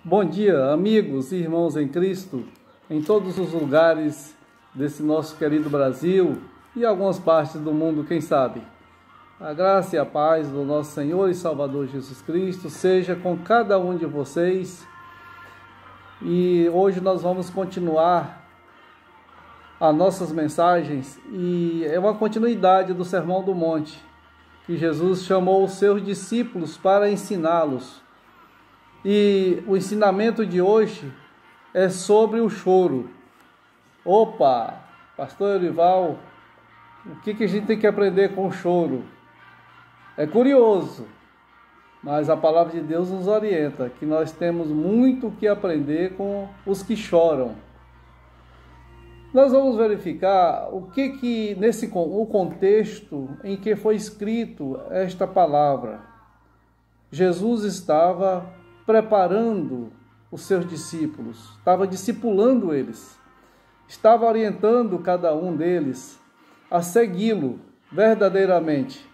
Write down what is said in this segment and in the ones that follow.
Bom dia, amigos e irmãos em Cristo, em todos os lugares desse nosso querido Brasil e algumas partes do mundo, quem sabe. A graça e a paz do nosso Senhor e Salvador Jesus Cristo seja com cada um de vocês. E hoje nós vamos continuar as nossas mensagens e é uma continuidade do Sermão do Monte, que Jesus chamou os seus discípulos para ensiná-los. E o ensinamento de hoje é sobre o choro. Opa, pastor Eurival, o que a gente tem que aprender com o choro? É curioso, mas a palavra de Deus nos orienta que nós temos muito que aprender com os que choram. Nós vamos verificar o contexto em que foi escrito esta palavra. Jesus estava preparando os seus discípulos, estava discipulando eles, estava orientando cada um deles a segui-lo verdadeiramente.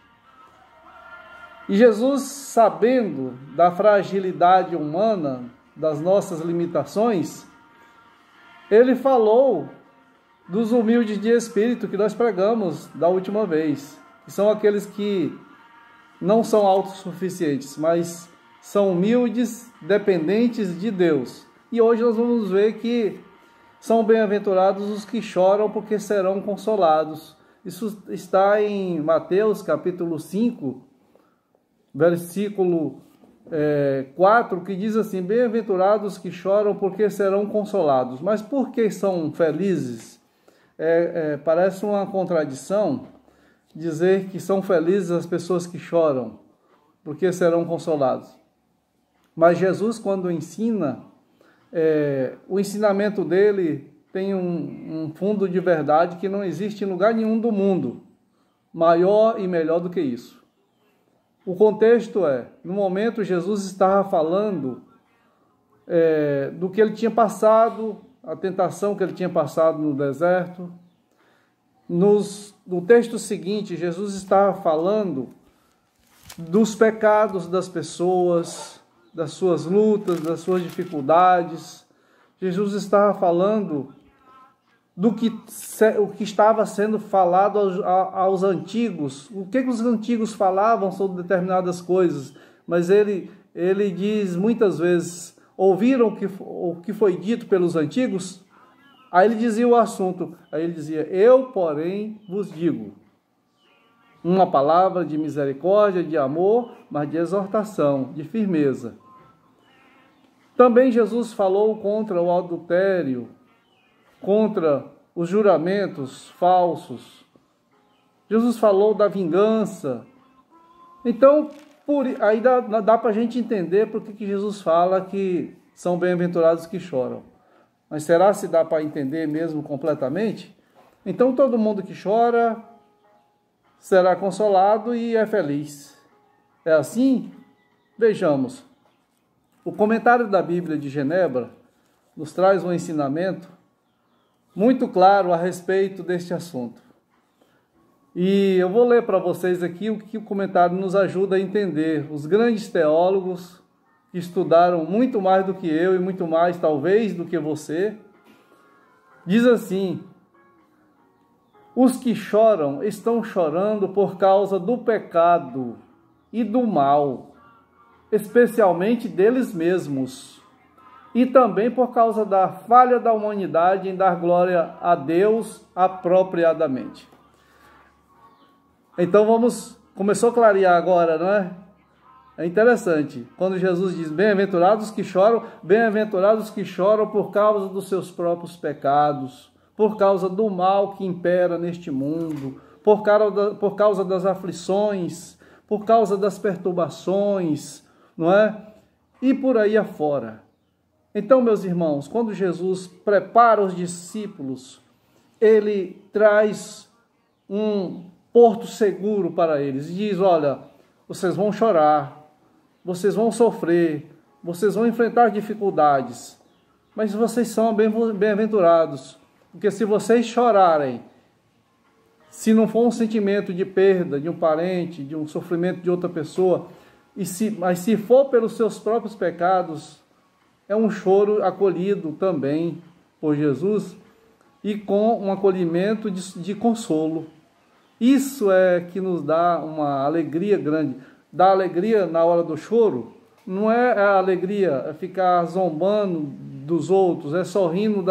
E Jesus, sabendo da fragilidade humana, das nossas limitações, ele falou dos humildes de espírito que nós pregamos da última vez, que são aqueles que não são autossuficientes, mas são humildes, dependentes de Deus. E hoje nós vamos ver que são bem-aventurados os que choram, porque serão consolados. Isso está em Mateus capítulo 5, versículo 4, que diz assim: bem-aventurados que choram, porque serão consolados. Mas por que são felizes? Parece uma contradição dizer que são felizes as pessoas que choram, porque serão consolados. Mas Jesus, quando ensina, o ensinamento dele tem um fundo de verdade que não existe em lugar nenhum do mundo, maior e melhor do que isso. O contexto no momento Jesus estava falando do que ele tinha passado, a tentação que ele tinha passado no deserto. No texto seguinte, Jesus estava falando dos pecados das pessoas, das suas lutas, das suas dificuldades. Jesus estava falando o que estava sendo falado aos antigos. O que os antigos falavam sobre determinadas coisas, mas ele diz muitas vezes: ouviram o que foi dito pelos antigos? Aí ele dizia o assunto, aí ele dizia: eu, porém, vos digo. Uma palavra de misericórdia, de amor, mas de exortação, de firmeza. Também Jesus falou contra o adultério, contra os juramentos falsos. Jesus falou da vingança. Então, aí dá para a gente entender por que Jesus fala que são bem-aventurados que choram. Mas será se dá para entender mesmo completamente? Então, todo mundo que chora será consolado e é feliz. É assim? Vejamos. O comentário da Bíblia de Genebra nos traz um ensinamento muito claro a respeito deste assunto. E eu vou ler para vocês aqui o que o comentário nos ajuda a entender. Os grandes teólogos que estudaram muito mais do que eu e muito mais, talvez, do que você, diz assim: os que choram estão chorando por causa do pecado e do mal, especialmente deles mesmos, e também por causa da falha da humanidade em dar glória a Deus apropriadamente. Então começou a clarear agora, não é? É interessante, quando Jesus diz: bem-aventurados que choram por causa dos seus próprios pecados, por causa do mal que impera neste mundo, por causa das aflições, por causa das perturbações, não é? E por aí afora. Então, meus irmãos, quando Jesus prepara os discípulos, ele traz um porto seguro para eles e diz: olha, vocês vão chorar, vocês vão sofrer, vocês vão enfrentar dificuldades, mas vocês são bem-aventurados, porque se vocês chorarem, se não for um sentimento de perda de um parente, de um sofrimento de outra pessoa, mas se for pelos seus próprios pecados, é um choro acolhido também por Jesus e com um acolhimento de consolo. Isso é que nos dá uma alegria grande. Dá alegria na hora do choro, não é a alegria, é ficar zombando dos outros, é sorrindo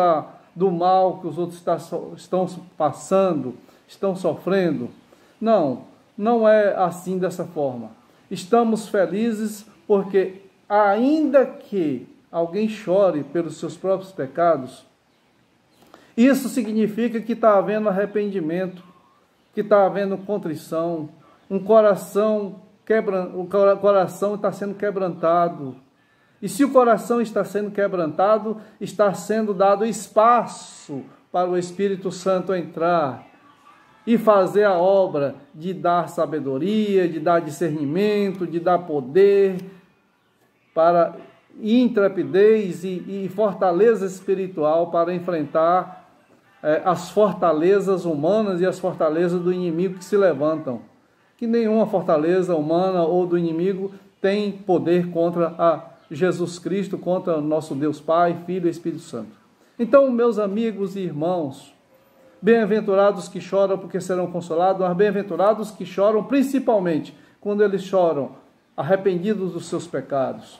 do mal que os outros estão passando, estão sofrendo. Não, não é assim dessa forma. Estamos felizes porque, ainda que alguém chore pelos seus próprios pecados, isso significa que está havendo arrependimento, que está havendo contrição, o coração está sendo quebrantado. E se o coração está sendo quebrantado, está sendo dado espaço para o Espírito Santo entrar e fazer a obra de dar sabedoria, de dar discernimento, de dar poder, e intrepidez e fortaleza espiritual para enfrentar as fortalezas humanas e as fortalezas do inimigo que se levantam. Que nenhuma fortaleza humana ou do inimigo tem poder contra a Jesus Cristo, contra o nosso Deus Pai, Filho e Espírito Santo. Então, meus amigos e irmãos, bem-aventurados que choram porque serão consolados, mas bem-aventurados que choram principalmente quando eles choram arrependidos dos seus pecados.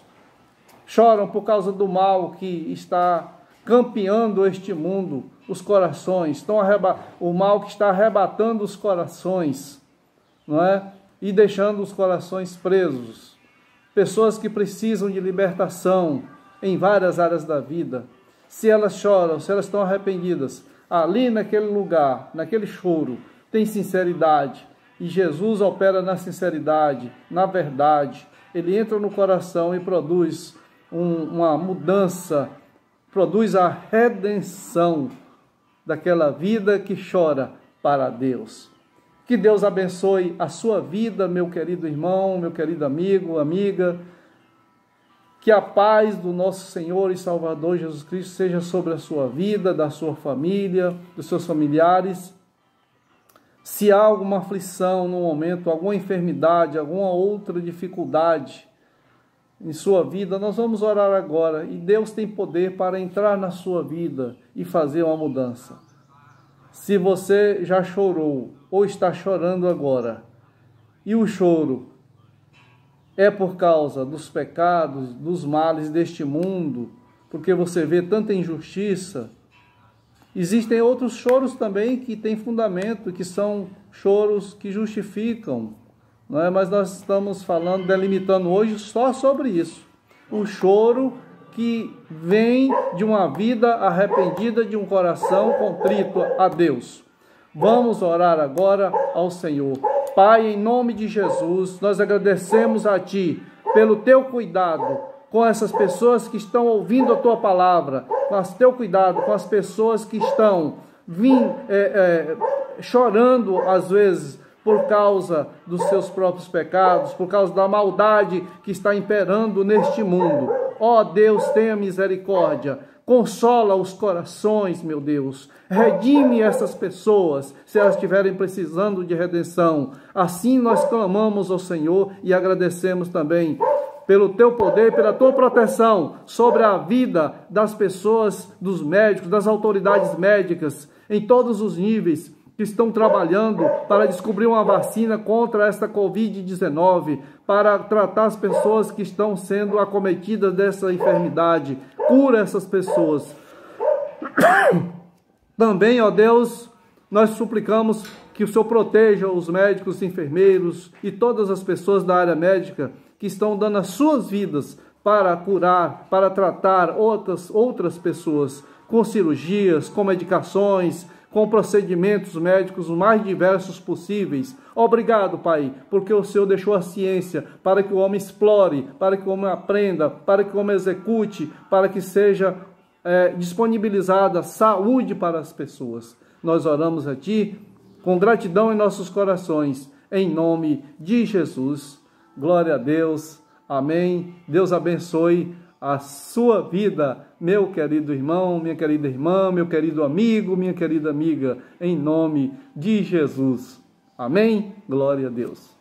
Choram por causa do mal que está campeando este mundo, os corações, o mal que está arrebatando os corações, não é? E deixando os corações presos. Pessoas que precisam de libertação em várias áreas da vida. Se elas choram, se elas estão arrependidas, ali naquele lugar, naquele choro, tem sinceridade. E Jesus opera na sinceridade, na verdade. Ele entra no coração e produz uma mudança, produz a redenção daquela vida que chora para Deus. Que Deus abençoe a sua vida, meu querido irmão, meu querido amigo, amiga. Que a paz do nosso Senhor e Salvador Jesus Cristo seja sobre a sua vida, da sua família, dos seus familiares. Se há alguma aflição no momento, alguma enfermidade, alguma outra dificuldade em sua vida, nós vamos orar agora. E Deus tem poder para entrar na sua vida e fazer uma mudança. Se você já chorou ou está chorando agora, e o choro é por causa dos pecados, dos males deste mundo, porque você vê tanta injustiça, existem outros choros também que têm fundamento, que são choros que justificam, não é? Mas nós estamos falando, delimitando hoje só sobre isso. O choro que vem de uma vida arrependida, de um coração contrito a Deus. Vamos orar agora ao Senhor. Pai, em nome de Jesus, nós agradecemos a Ti pelo Teu cuidado com essas pessoas que estão ouvindo a Tua palavra, com o Teu cuidado com as pessoas que estão chorando às vezes por causa dos seus próprios pecados, por causa da maldade que está imperando neste mundo. Ó Deus, tenha misericórdia, consola os corações, meu Deus, redime essas pessoas, se elas estiverem precisando de redenção. Assim nós clamamos ao Senhor e agradecemos também pelo Teu poder, pela Tua proteção sobre a vida das pessoas, dos médicos, das autoridades médicas, em todos os níveis, que estão trabalhando para descobrir uma vacina contra esta Covid-19, para tratar as pessoas que estão sendo acometidas dessa enfermidade. Cura essas pessoas. Também, ó Deus, nós suplicamos que o Senhor proteja os médicos, os enfermeiros e todas as pessoas da área médica que estão dando as suas vidas para curar, para tratar outras pessoas com cirurgias, com medicações, com procedimentos médicos os mais diversos possíveis. Obrigado, Pai, porque o Senhor deixou a ciência para que o homem explore, para que o homem aprenda, para que o homem execute, para que seja disponibilizada saúde para as pessoas. Nós oramos a Ti com gratidão em nossos corações, em nome de Jesus. Glória a Deus. Amém. Deus abençoe a sua vida, meu querido irmão, minha querida irmã, meu querido amigo, minha querida amiga, em nome de Jesus. Amém? Glória a Deus.